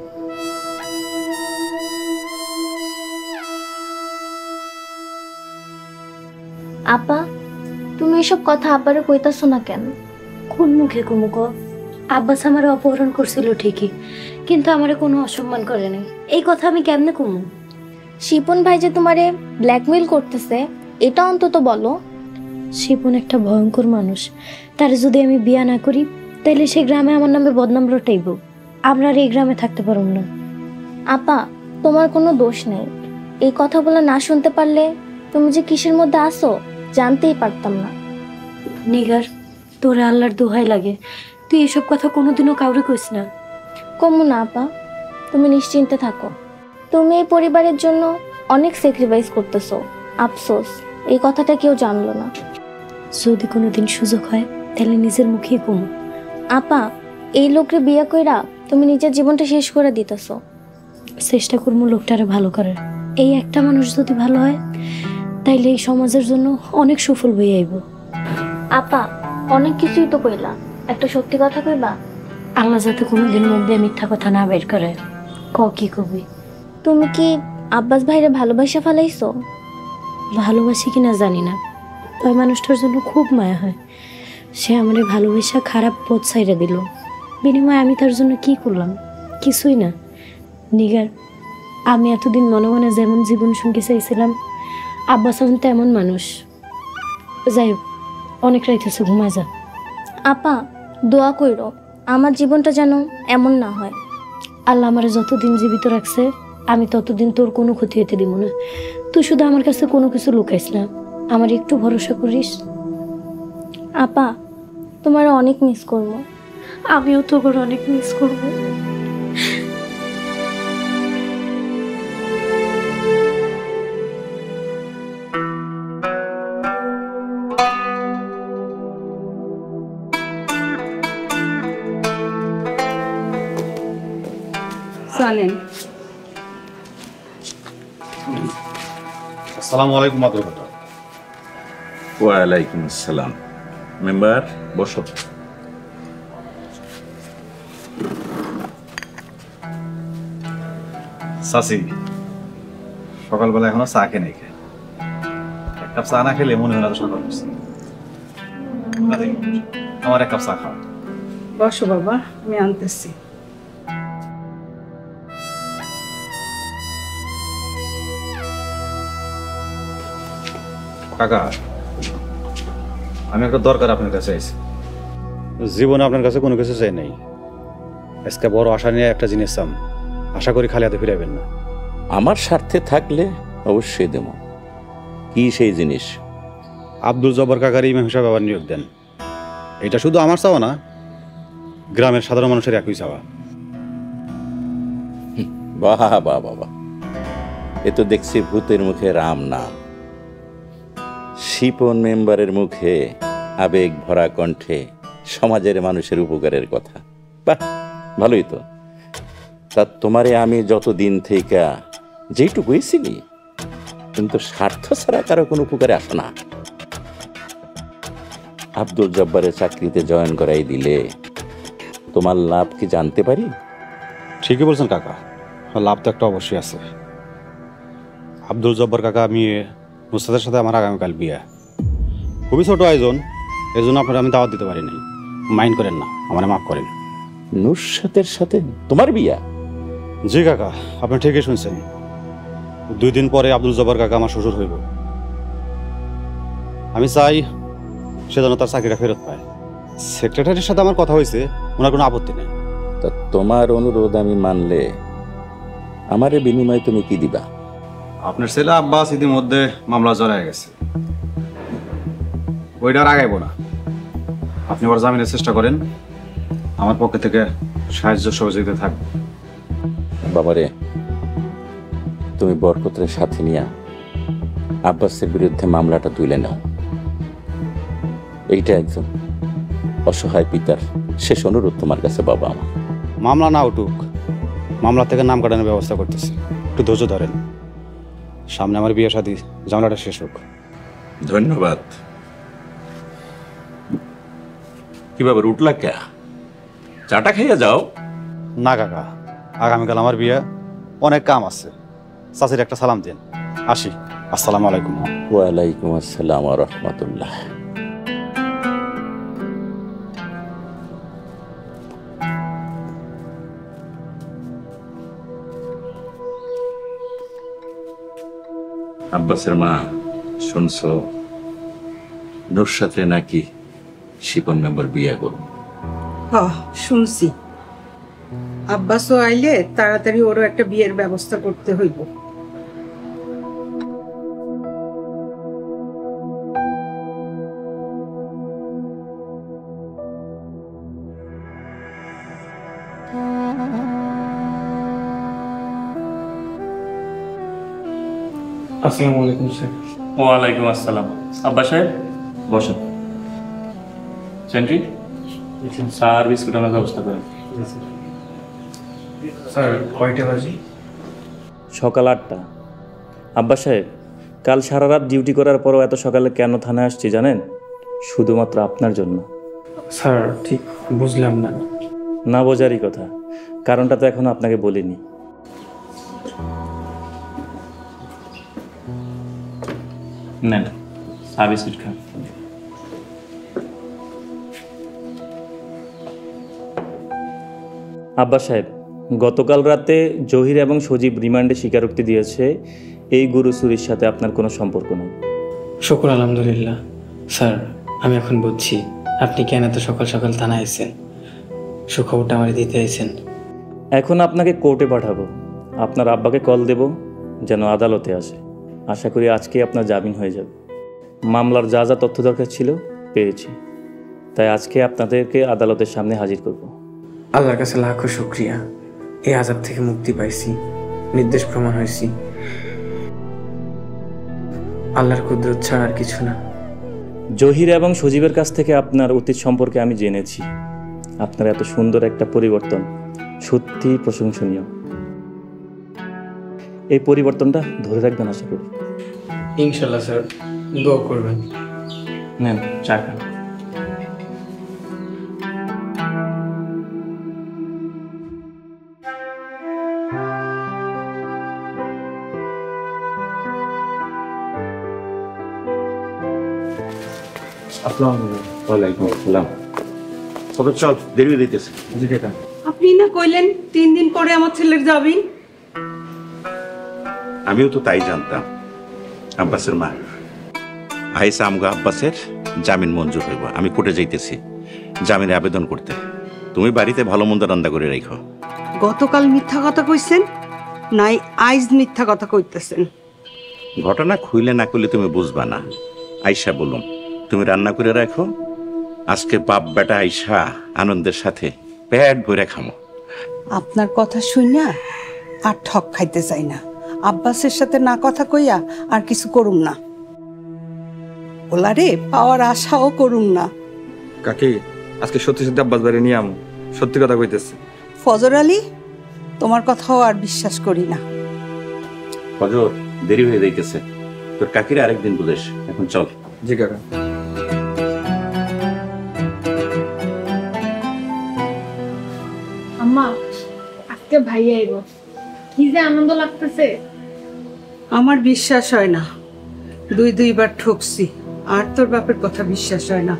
আপা, তুমি এসব কথা আব্বারে কইতাছো না কেন? কোন মুখে কুমুক? আব্বাস আমারে অপহরণ করছিল ঠিকই, কিন্তু আমারে কোনো অসম্মান করে নাই। এই কথা আমি কেমনে কমু? শিপন ভাই যে তোমারে ব্ল্যাকমেইল করতেছে, এটা অন্তত বলো। শিপন একটা ভয়ঙ্কর মানুষ, তারে যদি আমি বিয়া না করি তাইলে সে গ্রামে আমার নামে বদনাম রটাইব। আমরা আর এই গ্রামে থাকতে পারব না। আপা, তোমার কোনো দোষ নেই। এই কথা বলা না শুনতে পারলে তুমি যে কিসের মধ্যে আসো জানতেই পারতাম না। নিগার, তোরে আল্লাহর দোহাই লাগে, তুই এসব কথা কোনোদিনও কাউরে কইস না। কমু না আপা, তুমি নিশ্চিন্তে থাকো। তুমি এই পরিবারের জন্য অনেক স্যাক্রিফাইস করতেছো, আফসোস এই কথাটা কেউ জানলো না। যদি কোনোদিন সুযোগ হয় তাহলে নিজের মুখেই কমু। আপা, এই লোকরে বিয়ে কইরা তুমি নিজের জীবনটা শেষ করে দিতেছো। চেষ্টা করবো লোকটারে ভালো করার। এই একটা মানুষ যদি ভালো হয় তাইলে এই সমাজের জন্য অনেক সুফল বয়ে আইব। আপা, অনেক কিছুই তো কইলা, একটা সত্যি কথা কইবা? আল্লাহ যাতে কোনোদিন মুখ দিয়ে মিথ্যা কথা না বের করে। ক কি কবি? তুমি কি আব্বাস ভাইরে ভালোবাসা ফেলাইছো? ভালোবাসি কিনা জানি না, ওই মানুষটার জন্য খুব মায়া হয়। সে আমার ভালোবাসা খারাপ পথ ছাইড়া দিল, বিনিময়ে আমি তার জন্য কি করলাম? কিছুই না। নিগার, আমি এতদিন মনে মনে যেমন জীবন সঙ্গী চাইছিলাম, আব্বাস এখন তেমন মানুষ। যাই হোক, অনেক রাইতেছে, ঘুমা যা। আপা দোয়া কইরো আমার জীবনটা যেন এমন না হয়। আল্লাহ আমার যতদিন জীবিত রাখছে আমি ততদিন তোর কোনো ক্ষতি হতে দিব না। তুই শুধু আমার কাছে কোনো কিছু লুকাইস না, আমার একটু ভরসা করিস। আপা তোমার অনেক মিস করবো। আমিও তোর অনেক মিস করবো। জানেন আসসালামু আলাইকুম মাদুর। ওয়ালাইকুম আসসালাম। মেম্বার বসো। সাসি সকালবেলা এখনো চা খেয়ে নেই, এক কাপ চা না খেলে মনে হয় না তো সকাল হচ্ছে। আমার এক কাপ চা খাও। বসো বাবা, আমি আনতেছি। কাকা, আমি একটা দরকার আপনার কাছে আইছি। জীবনে আপনার কাছে কোনো কিছু চাই নাই, আজকে বড় আশা নিয়ে একটা জিনিস চাম, আশা করি খালি হাতে ফিরাবেন না। আমার স্বার্থে থাকলে অবশ্যই দেব। কি সেই জিনিস? আব্দুল জব্বার কাকার ইমাম হিসাবে আবার নিয়োগ দেন। এটা শুধু আমার চাওয়া না, গ্রামের সাধারণ মানুষের একই চাওয়া। বাহ বাহ বাবা, এ তো দেখছি ভূতের মুখে রাম নাম। শিপন মেম্বারের মুখে আবেগ ভরা কণ্ঠে সমাজের মানুষের উপকারের কথা। বাহ, ভালোই তো। তা তোমারে আমি যতদিন থেকে যেইটুকু হয়েছিলি, কিন্তু স্বার্থ ছাড়া কারো কোনো উপকারে আসো না। আব্দুল জব্বারের চাকরিতে জয়েন করাই দিলে তোমার লাভ কি জানতে পারি? ঠিকই বলছেন কাকা, লাভ তো একটা অবশ্যই আছে। আব্দুল জব্বার কাকা, আমি নুসরাতের সাথে আমার আগামীকাল বিয়ে, খুবই ছোট আয়োজন, এই জন্য আপনার আমি দাওয়াত দিতে পারি নাই। মাইন্ড করেন না, আমার মাফ করেন। নুসরাতের সাথে তোমার বিয়া? জি কাকা, আপনি ঠিকই শুনছেন। 2 দিন পরে আব্দুল জব্বার কাকা আমার শ্বশুর হইব। আমি চাই সে যেন তার চাকরিটা ফেরত পায়। সেক্রেটারির সাথে আমার কথা হয়েছে, ওনার কোনো আপত্তি নেই। তা তোমার অনুরোধ আমি মানলে আমারে বিনিময়ে তুমি কি দিবা? আপনার ছেলে আব্বাস ইতিমধ্যে মামলা জড়ায় গেছে, ওইটা আর আগাইব না। আপনি ওর জামিনের চেষ্টা করেন, আমার পক্ষ থেকে সাহায্য সহযোগিতা থাকবে। বাবারে, তুমি বরকতের সাথে নিয়ে আব্বাসের বিরুদ্ধে মামলাটা তুলে নাও। এইটা একজন অসহায় পিতার শেষ অনুরোধ তোমার কাছে বাবা আমার। মামলা না উঠুক, মামলা থেকে নাম কাটানোর ব্যবস্থা করতেছি, একটু ধৈর্য ধরেন। সামনে আমার বিয়ে শাদী, ঝামেলাটা শেষ হোক। ধন্যবাদ। কি ব্যাপার, উঠলা কে? চাটা খাইয়া যাও। না কাকা, আগামীকাল আমার বিয়ে, অনেক কাম আছে। চাচির একটা সালাম দিন, আসি। আসসালামু আলাইকুম। ওয়ালাইকুম আসসালাম ওয়া রাহমাতুল্লাহ। আব্বাসের মা, শুনছো নুসরাতে নাকি শিপন মেম্বার বিয়ে করব? শুনছি। আব্বাসও আইলে তাড়াতাড়ি ওরও একটা বিয়ের ব্যবস্থা করতে হইব। আসসালামু আলাইকুম স্যার। ওয়ালাইকুম আসসালাম। আব্বা সাহেব বসেন। সেন্ট্রি, স্যার বিস্কুট আনার ব্যবস্থা করেন। স্যার কয়টা বাজে? সকাল 8টা। আব্বা সাহেব, কাল সারা রাত ডিউটি করার পরও এত সকালে কেন থানায় আসছি জানেন? শুধুমাত্র আপনার জন্য। স্যার ঠিক বুঝলাম না। না বোঝারই কথা, কারণটা তো এখনো আপনাকে বলিনি। নেন, চা বিস্কুট খান। আব্বা সাহেব, গতকাল রাতে জহির এবং সজীব রিমান্ডে স্বীকারোক্তি দিয়েছে এই গরু চুরির সাথে আপনার কোনো সম্পর্ক নেই। শুকর আলহামদুলিল্লাহ। স্যার আমি এখন বুঝছি আপনি কেন এত সকাল সকাল থানায় আইছেন? সুখবরটা আমার দিতে আইছেন? এখন আপনাকে কোর্টে পাঠাবো। আপনার আব্বাকে কল দেব যেন আদালতে আসে। আশা করি আজকেই আপনার জামিন হয়ে যাবে। মামলার যা যা তথ্য দরকার ছিল পেয়েছি, তাই আজকে আপনাদেরকে আদালতের সামনে হাজির করব। আল্লাহর কাছে লাখো শুকরিয়া, এই আযাব থেকে মুক্তি পাইছি, নির্দোষ প্রমাণ হয়েছি। আল্লাহর কুদরত ছাড়া আর কিছু না। জহির এবং সজীবের কাছ থেকে আপনার অতীত সম্পর্কে আমি জেনেছি। আপনার এত সুন্দর একটা পরিবর্তন সত্যি প্রশংসনীয়। এই পরিবর্তনটা ধরে রাখবেন আশা করি। ইনশাল্লাহ স্যার, দোয়া করবেন। নেন চা খান। ওয়ালাইকুম আসসালাম। তবে চল, দেরি হয়ে দিতেছে। আপনি না কইলেন 3 দিন পরে আমার ছেলের জামিন? আমিও তো তাই জানতাম। আব্বাসের মা আইসা আমগো আব্বাসের জামিন মঞ্জুর হইব। আমি কোর্টে যাইতেছি জামিনের আবেদন করতে। তুমি বাড়িতে ভালো মন্দ রান্না করে রাখো। গতকাল মিথ্যা কথা কইছেন, নাই আইজ মিথ্যা কথা কইতেছেন? ঘটনা খুইলে না করলে তুমি বুঝবা না। আইসা বলুম তুমি রান্না করে রাখো, আজকে বাপ বেটা আইসা আনন্দের সাথে পেট ভরে খামো। আপনার কথা শুইনা আর ঠক খাইতে চাই না। আব্বাসের সাথে না কথা কইয়া আর কিছু করুম না, ওলারে পাওয়ার আশাও করুম না। কাকি, আজকে সত্যি সত্যি আব্বাস বাড়ি নিয়ে আম, সত্যি কথা কইতেছে। ফজর আলী, তোমার কথাও আর বিশ্বাস করি না। ফজর, দেরি হয়ে যাইতেছে, তোর কাকিরে আরেকদিন বুঝেস। এখন চল। জি কাকা। আম্মা, আজকে ভাই আইব, কি যে আনন্দ লাগতেছে। আমার বিশ্বাস হয় না, 2-2বার ঠকছি, আর তোর বাপের কথা বিশ্বাস হয় না।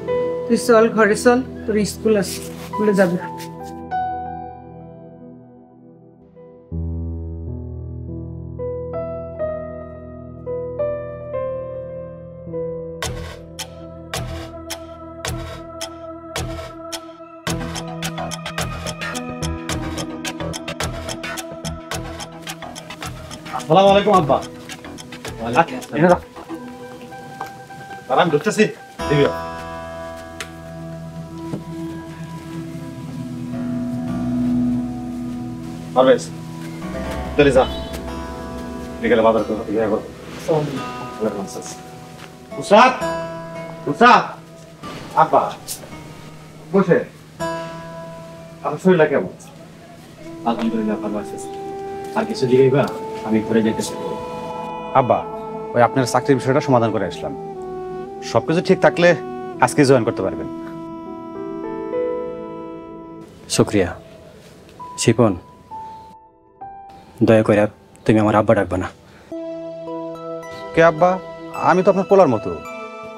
তুই চল, ঘরে চল, তোর স্কুল আছে, স্কুলে যাবে। আসসালামু আলাইকুম আব্বা। আমি ঢুকতেছি। পারভেজ, চলে যা, বিকেলে বাজার করবো। উসাদ, উসাদ, আব্বা বসে। আপনার শরীরটা কেমন? আলহামদুলিল্লাহ ভালো আছে। আর কিছু জিগাইবা? আমি ঘরে যেতেছি। আব্বা, ওই আপনার চাকরির বিষয়টা সমাধান করে আসলাম। সবকিছু ঠিক থাকলে আজকে জয়েন করতে পারবেন। শুক্রিয়া। শিপন, দয়া করে তুমি আমার আব্বা ডাকবা না। কে আব্বা? আমি তো আপনার পোলার মতো।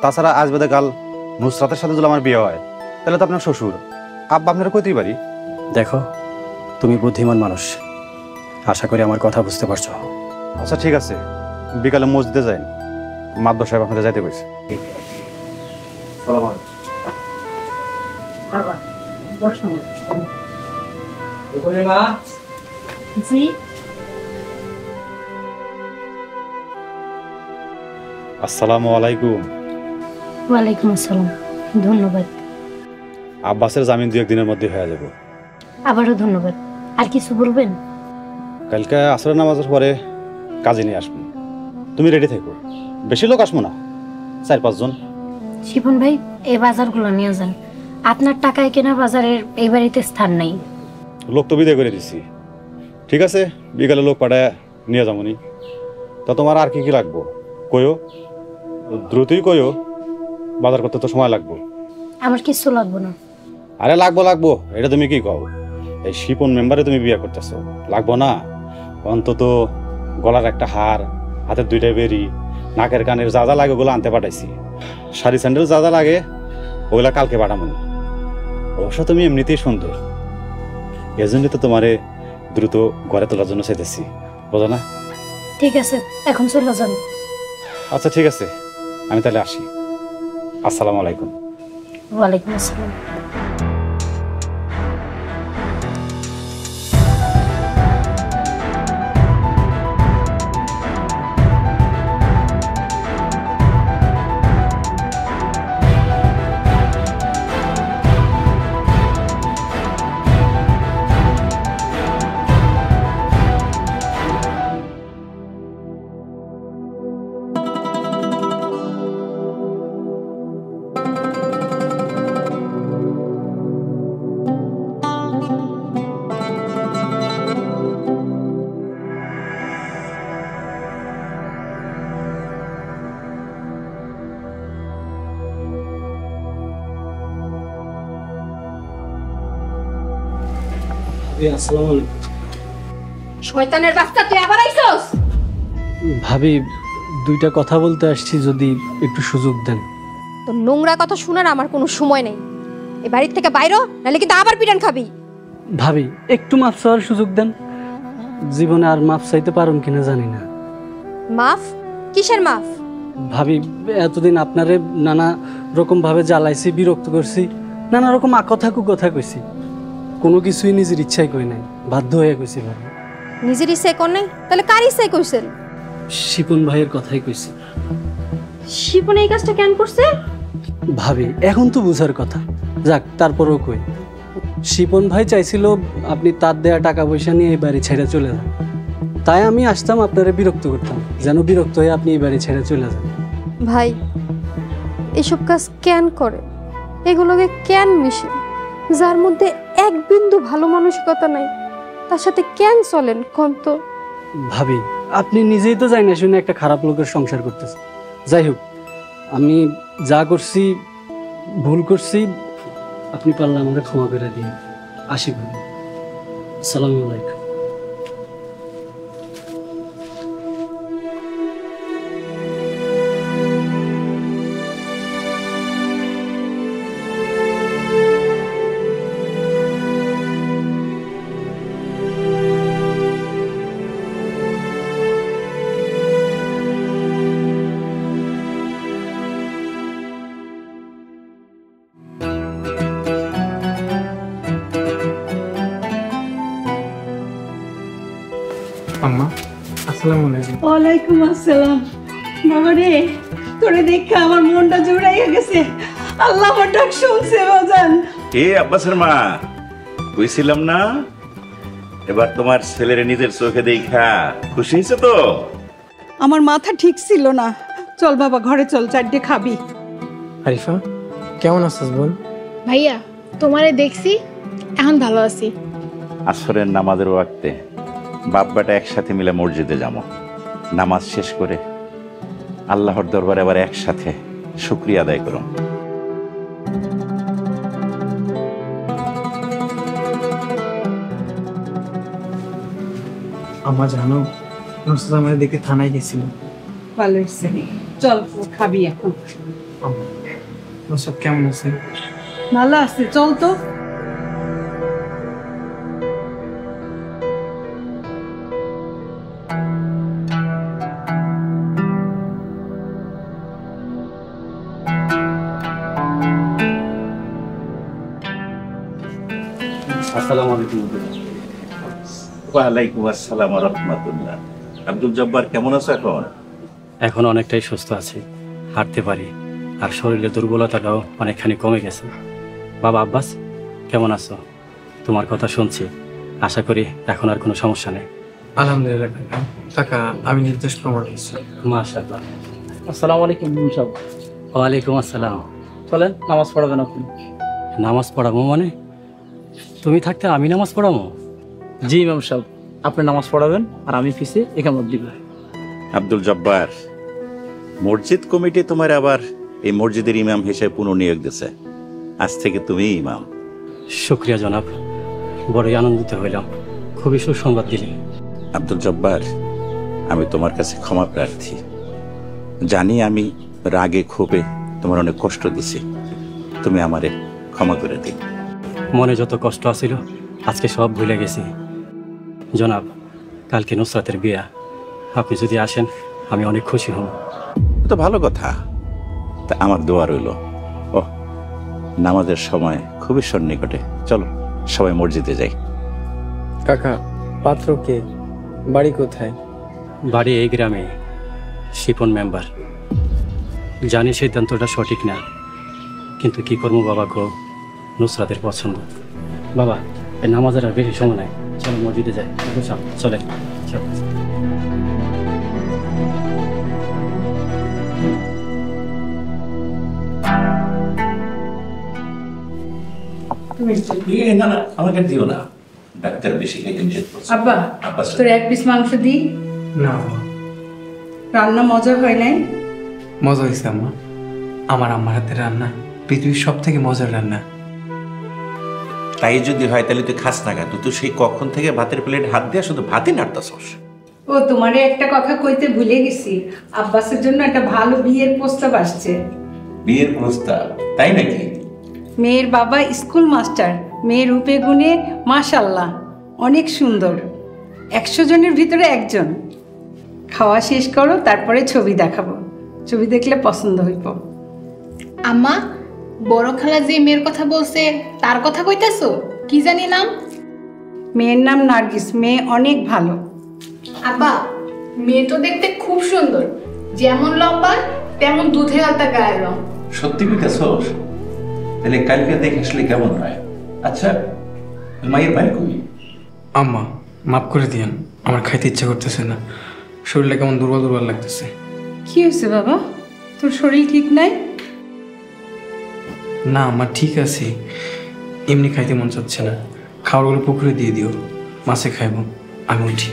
তাছাড়া আজ বাদে কাল নুসরাতের সাথে যদি আমার বিয়ে হয়, তাহলে তো আপনার শ্বশুর। আব্বা আপনারা কইতেই পারি। দেখো, তুমি বুদ্ধিমান মানুষ, আশা করি আমার কথা বুঝতে পারছো। আচ্ছা ঠিক আছে, বিকালে মসজিদে যাই, মাদবর সাহেব আপনাদের যাইতে কইছে। আসসালামু আলাইকুম। ওয়ালাইকুম আসসালাম। ধন্যবাদ। আব্বাসের জামিন 2-1 দিনের মধ্যে হয়ে যাবে। আবারও ধন্যবাদ। আর কিছু বলবেন? কালকে আসরের নামাজের পরে কাজে নিয়ে আসবো, তুমি রেডি থেকো। বেশি লোক আসবো না, 4-5 জন। শিপন ভাই, এই বাজারগুলো নিয়ে যান। আপনার টাকায় কেনা বাজারের এই বাড়িতে স্থান নাই। লোক তো বিদায় করে দিছি। ঠিক আছে, বিকালে লোক পাঠায় নিয়ে যাবনি। তা তোমার আর কি কি লাগবো কইও, দ্রুতই কইও, বাজার করতে তো সময় লাগবো। আমার কিছু লাগবো না। আরে লাগবো লাগবো, এটা তুমি কি কও? এই শিপন মেম্বারে তুমি বিয়ে করতেছো, লাগবো না? অন্তত গলার একটা হার, হাতের 2টা বেরি, নাকের কানের যা যা লাগে ওগুলো আনতে পাঠাইছি। শাড়ি স্যান্ডেল যা যা লাগে ওগুলা কালকে পাঠামনি। অবশ্য তুমি এমনিতেই সুন্দর, এজন্য তো তোমারে দ্রুত ঘরে তোলার জন্য চাইতেছি, বোঝো না? ঠিক আছে, এখন চলে যান। আচ্ছা ঠিক আছে, আমি তাহলে আসি। আসসালামু আলাইকুম। ওয়ালাইকুম আসসালাম। শয়তানের বাচ্চা, তুই আবার আইছস? ভাবি, দুইটা কথা বলতে আসছি, যদি একটু সুযোগ দেন। তো নোংরা কথা শোনার আমার কোনো সময় নেই। এই বাড়ির থেকে বাইরো, নাহলে কিন্তু আবার পিটান খাবি। ভাবি, একটু মাফ চাওয়ার সুযোগ দেন। জীবনে আর মাফ চাইতে পারুন কিনা জানি না। মাফ? কিসের মাফ? ভাবি, এতদিন আপনারে নানা রকম ভাবে জ্বালাইছি, বিরক্ত করছি, নানা রকম আকথা কুকথা কইছি, কোনো কিছুই নিজের ইচ্ছাই কই নাই, বাধ্য হয়ে কইছি। ভাবি, নিজের ইচ্ছায় কর নাই? তাহলে কার ইচ্ছায় কইছেন? শিপন ভাইয়ের কথাই কইছি। শিপন এই কাজটা কেন করছে? ভাবি, এখন তো বুঝার কথা, যাক তারপরও কই। শিপন ভাই চাইছিল আপনি তার দেয়া টাকা পয়সা নিয়ে এই বাড়ি ছেড়ে চলে যান, তাই আমি আসতাম আপনারে বিরক্ত করতাম, যেন বিরক্ত হয়ে আপনি এই বাড়ি ছেড়ে চলে যান। ভাই, এসব কাজ কেন করে? এগুলোকে কেন মিশে? যার মধ্যে এক বিন্দু ভালো মানসিকতা নাই, তার সাথে কেন চলেন কোন তো? ভাবি, আপনি নিজেই তো জানি না শুনে একটা খারাপ লোকের সংসার করতেছে। যাই হোক, আমি যা করছি ভুল করছি, আপনি পারলে আমাকে ক্ষমা করে দিন। আসি ভাবি, আসসালামু আলাইকুম। আম্মা, আসসালামু আলাইকুম। ওয়ালাইকুম আসসালাম। বাবা রে, তোরে দেখে আমার মনটা জুড়াইয়া গেছে। আল্লাহ আমার ডাক শুনছে বাজান। আব্বাসের মা, কইছিলাম না এবার তোমার ছেলের নিজের চোখে দেখা খুশি হয়েছে তো? আমার মাথা ঠিক ছিল না। চল বাবা, ঘরে চল, চারটে খাবি। আরিফা, কেমন আছিস বল? ভাইয়া, তোমারে দেখছি, এখন ভালো আছি। আসরের নামাজের ওয়াক্তে বাপ বেটা একসাথে মিলে মসজিদে যাবো, নামাজ শেষ করে আল্লাহর দরবারে আবার একসাথে শুকরিয়া আদায় করো। আম্মা জানো, নুসরাত আমাদের দেখে থানায় গেছিল। ভালো হয়েছে, চল খাবি এখন। নুসরাত কেমন আছে? ভালো আছে, চল তো। আসসালামু আলাইকুম। ওয়ালাইকুম আসসালাম ওয়া রাহমাতুল্লাহ। আব্দুল জব্বার, কেমন আছো এখন? এখন অনেকটাই সুস্থ আছি, হাঁটতে পারি, আর শরীরের দুর্বলতাটাও অনেকখানি কমে গেছে। বাবা আব্বাস, কেমন আছো? তোমার কথা শুনছি, আশা করি এখন আর কোনো সমস্যা নেই। আলহামদুলিল্লাহ কাকা, আমি নির্দেশ প্রমাণ করছি। মাশাআল্লাহ। আসসালামু আলাইকুম সাহেব। ওয়ালাইকুম আসসালাম। চলেন, নামাজ পড়াবেন আপনি। নামাজ পড়াবো মানে? তুমি থাকতে আমি নামাজ পড়াবো? জি ইমাম সাহেব, আপনি নামাজ পড়াবেন আর আমি পিছে একামত দিব। আব্দুল জব্বার, মসজিদ কমিটি তোমার আবার এই মসজিদের ইমাম হিসেবে পুনর্নিয়োগ দিয়েছে, আজ থেকে তুমি ইমাম। শুকরিয়া জনাব, বড়ই আনন্দিত হইলাম, খুবই সুসংবাদ দিলেন। আব্দুল জব্বার, আমি তোমার কাছে ক্ষমা প্রার্থী। জানি আমি রাগে ক্ষোভে তোমার অনেক কষ্ট দিছি, তুমি আমারে ক্ষমা করে দিও। মনে যত কষ্ট আছিল আজকে সব ভুলে গেছি। জনাব, কালকে নুসরাতের বিয়া, আপনি যদি আসেন আমি অনেক খুশি হব। তো ভালো কথা, তা আমার দোয়া রইল। ও নামাজের সময় খুবই সন্নিকটে, চলো সবাই মসজিদে যাই। কাকা, পাত্র কে? বাড়ি কোথায়? বাড়ি এই গ্রামে, শিপন মেম্বার। জানি সিদ্ধান্তটা সঠিক না, কিন্তু কি করবো বাবা গো, নুসরাতের পছন্দ। বাবা, এই নামাজের আর বেশি সময় নাই, চলো মসজিদে যাই। চলে চলো। না না, আমাকে দিও না, ডাক্তার বেশি খেয়ে নিষেধ করছে। আব্বা, তোর এক পিস মাংস দি। না, রান্না মজা হয় নাই? মজা হয়েছে আম্মা। আমার আম্মার হাতের রান্না পৃথিবীর সব থেকে মজার রান্না। তাই যদি হয় তাহলে তুই খাস না, তুই তো সেই কখন থেকে ভাতের প্লেট হাত দিয়ে শুধু ভাতই নাড়তাছস। ও, তোমারে একটা কথা কইতে ভুলে গেছি, আব্বাসের জন্য একটা ভালো বিয়ের প্রস্তাব আসছে। বিয়ের প্রস্তাব? তাই নাকি? মেয়ের বাবা স্কুল মাস্টার, মেয়ের রূপে গুণে মাশাল্লাহ অনেক সুন্দর, 100 জনের ভিতরে একজন। খাওয়া শেষ করো, তারপরে ছবি দেখাবো, ছবি দেখলে পছন্দ হইব। আম্মা, বড় খালা যে মেয়ের কথা বলছে তার কথা কইতাছো? কি জানি নাম? মেয়ের নাম নার্গিস, মেয়ে অনেক ভালো। আব্বা, মেয়ে তো দেখতে খুব সুন্দর, যেমন লম্বা তেমন দুধে আলতা গায়ের রং। সত্যি কইতাছস? তাহলে কালকে দেখে আসলে কেমন হয়? আচ্ছা, মায়ের ভাই কই? আম্মা, মাফ করে দিয়েন, আমার খাইতে ইচ্ছা করতেছে না, শরীরটা কেমন দুর্বল দুর্বল লাগতেছে। কি হয়েছে বাবা, তোর শরীর ঠিক নাই? না আম্মা, ঠিক আছে, এমনি খাইতে মন চাচ্ছে না। খাবারগুলো পুকুরে দিয়ে দিও, মাছে খাইব, আমি উঠি।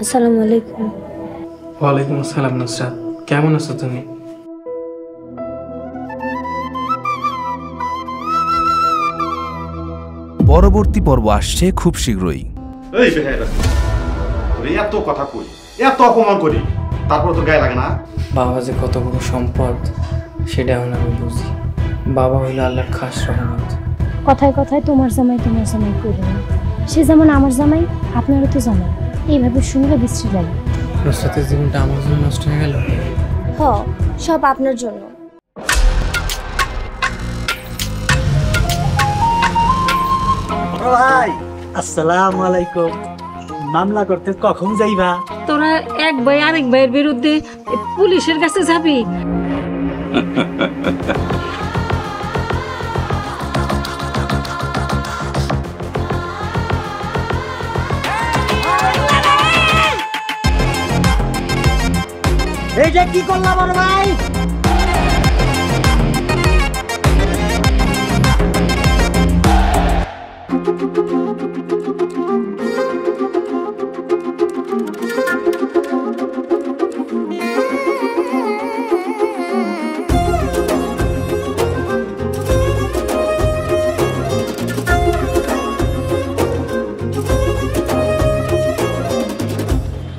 আসসালামু আলাইকুম। ওয়ালাইকুম আসসালাম নুসরাত, কেমন আছো তুমি? পরবর্তী পর্ব আসছে খুব শীঘ্রই। এই বেহারা, এত কথা কই, এত অপমান করি, তারপর তোর গায়ে লাগে না? বাবা যে কত বড় সম্পদ সেটা এখন আমি বুঝি। বাবা হইল আল্লাহর খাস রহমত। কথায় কথায় তোমার জামাই করে না, সে যেমন আমার জামাই, আপনারও তো জামাই। এইভাবে শুনলে বিশ্রী লাগে। নুসরাতের জীবনটা আমার জন্য নষ্ট হয়ে গেল। হ, সব আপনার জন্য। ভাই, আসসালামু আলাইকুম। মামলা করতে কখন যাইবা? তোরা এক ভাই আরেক ভাইয়ের বিরুদ্ধে পুলিশের কাছে যাবি? এইটা কি করলাম বড় ভাই?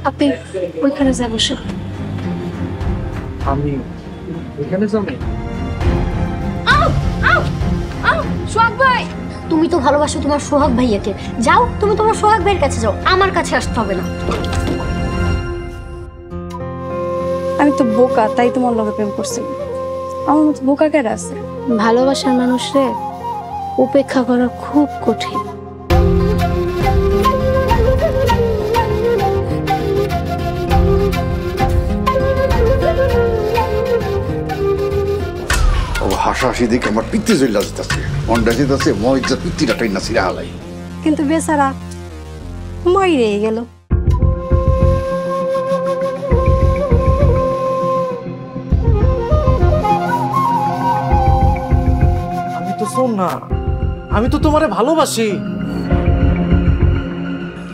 আপনি ওইখানে যাবো। আমি ওইখানে যাবো? সোহাগ ভাই, তুমি তো ভালোবাসো তোমার সোহাগ ভাইয়াকে, যাও তুমি তোমার সোহাগ ভাইয়ের কাছে যাও, আমার কাছে আসতে হবে না। আমি তো বোকা, তাই তোমার লগে প্রেম করছি। আমার মতো বোকা কেন আছে? ভালোবাসার মানুষরে উপেক্ষা করা খুব কঠিন। হাসাহাসি দেখে আমার পিত্তি জইলা যেতেছে, অন্ডা যেতেছে, মজা পিত্তিটা টাইনা ছিঁড়া হালাই। কিন্তু বেচারা মরে গেল। আমি তো শোন না, আমি তো তোমারে ভালোবাসি।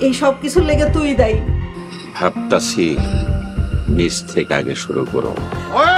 এই সব কিছুর লেগে তুই দায়ী। ভাবতাছি নিজ থেকে আগে শুরু করো। ওই